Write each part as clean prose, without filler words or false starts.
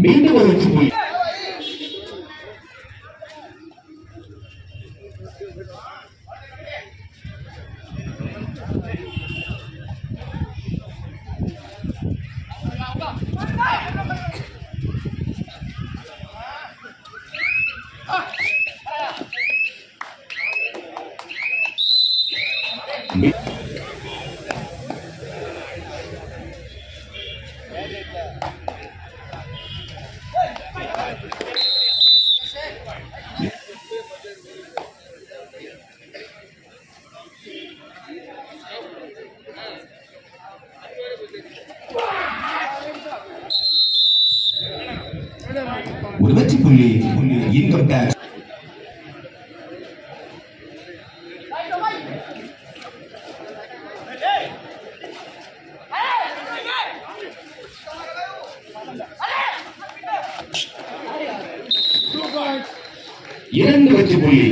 மீண்டும் ஒரு வெற்றி புள்ளி. ஒரு வெற்றி புள்ளி. இன்கம் டாக்ஸ் இரண்டு வெற்றி புள்ளி.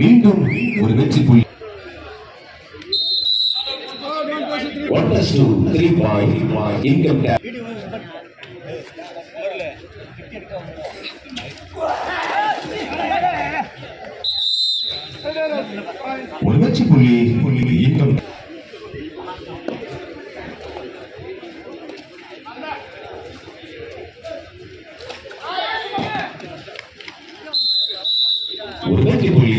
மீண்டும் ஒரு வெற்றி புள்ளி. 1+2 3 பாயிண்ட். இன்கம் டாக்ஸ் ஒரு வெற்றி புள்ளி. இன்கம் ஒரு வெற்றி புள்ளி.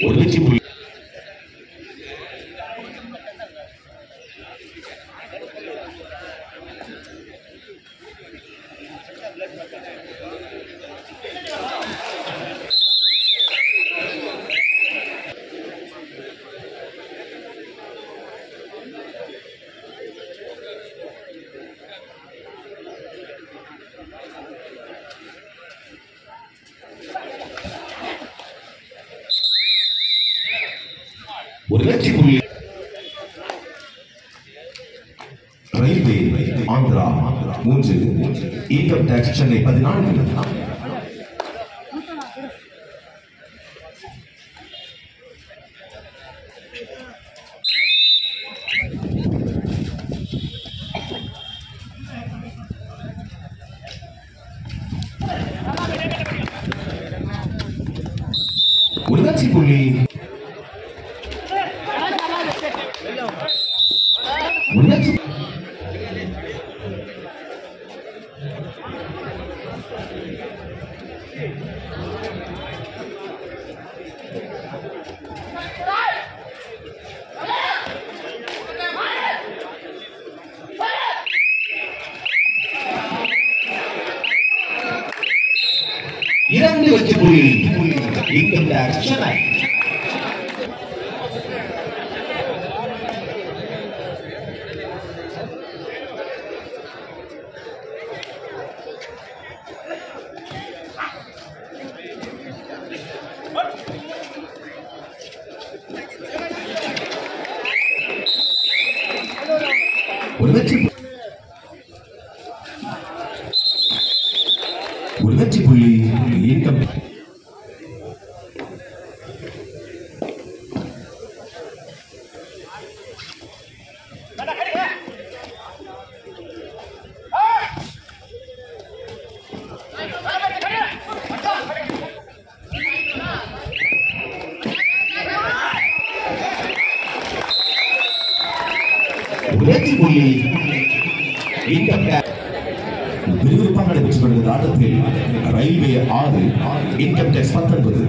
ஒரு வெற்றி புள்ளி. ஒரு வெற்றி புள்ளி. Railway Andhra 3, income tax Chennai 14. ஒரு வெற்றி புள்ளி. இரண்டு வெற்றி புள்ளி. Income tax Chennai. ஒரு வெற்றி புள்ளி. இன்கம் வெற்றி புள்ளி. இன்கம் டாக்ஸ் விறுவிறுப்பாக நடைபெற்று வருகிறது ஆட்டத்தில். Railway 6, income tax 19.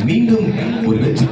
மீண்டும் ஒரு வெற்றி.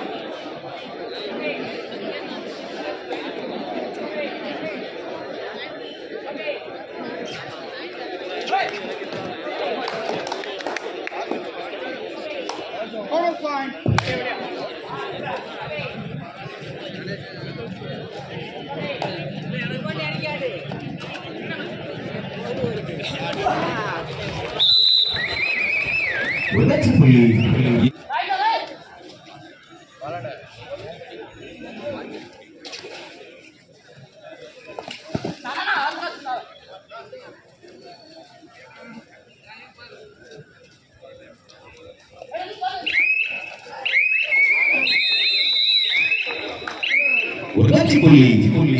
உடச்சி புள்ளி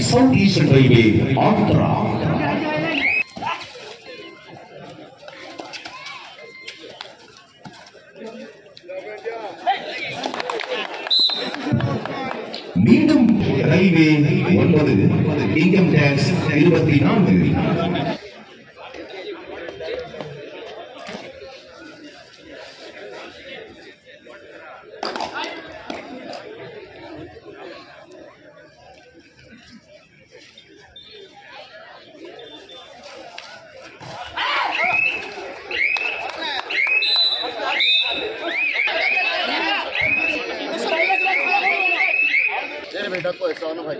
சவுத் ஈஸ்டர்ன் ரயில்வே ஆந்திரா. மீண்டும் ரயில்வே 9 இன்கம் டாக்ஸ் 24. बेटा को ऐसा ना भाई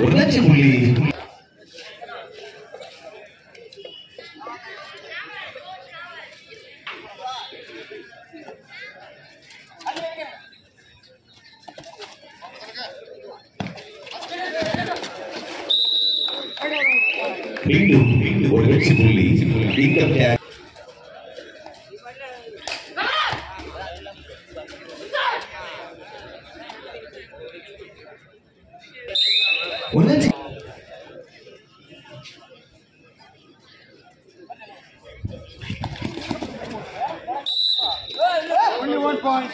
உடச்சி புள்ளி மீண்டும் ஒரு வெற்றி புள்ளி இன்கம் டாக்ஸ். only 1 point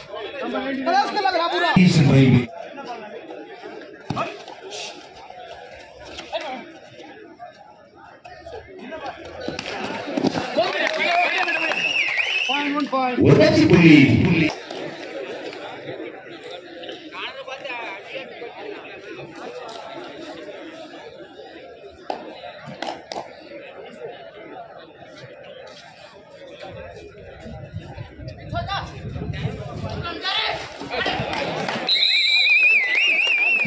உடச்சி புள்ளி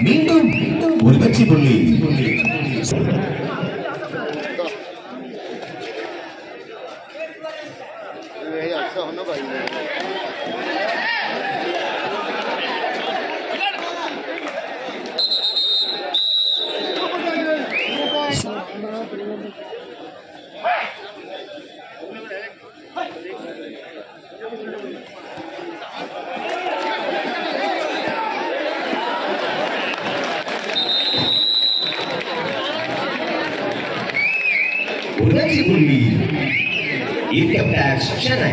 மீண்டும் ஒரு வெற்றி புள்ளி. உடச்சி புள்ளி இன்கம் டாக்ஸ் சென்னை.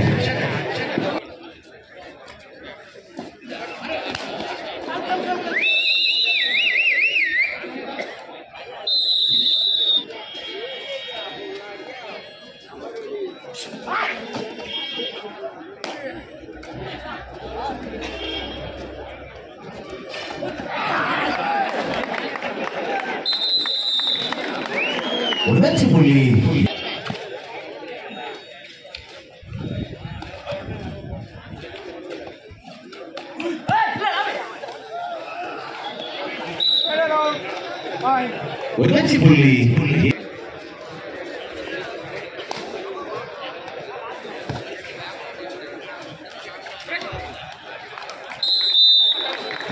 உடச்சி புள்ளி உடச்சி புள்ளி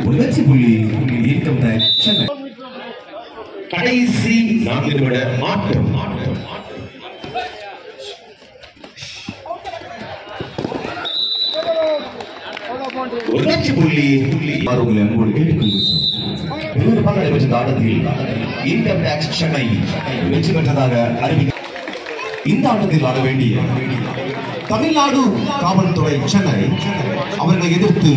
உடச்சி புள்ளி இன்கம் டாக்ஸ் சென்னை. கடைசி 4 நிமிட ஆட்டம். உடச்சி புள்ளி உங்களை அன்போடு கேட்டுக்கொள்கிறோம். நடைபெற்ற ஆட்டத்தில் இன்கம் டாக்ஸ் சென்னை வெற்றி பெற்றதாக அறிவிக்க. இந்த ஆட்டத்தில் ஆட வேண்டிய தமிழ்நாடு காவல்துறை சென்னை அவர்களை எதிர்த்து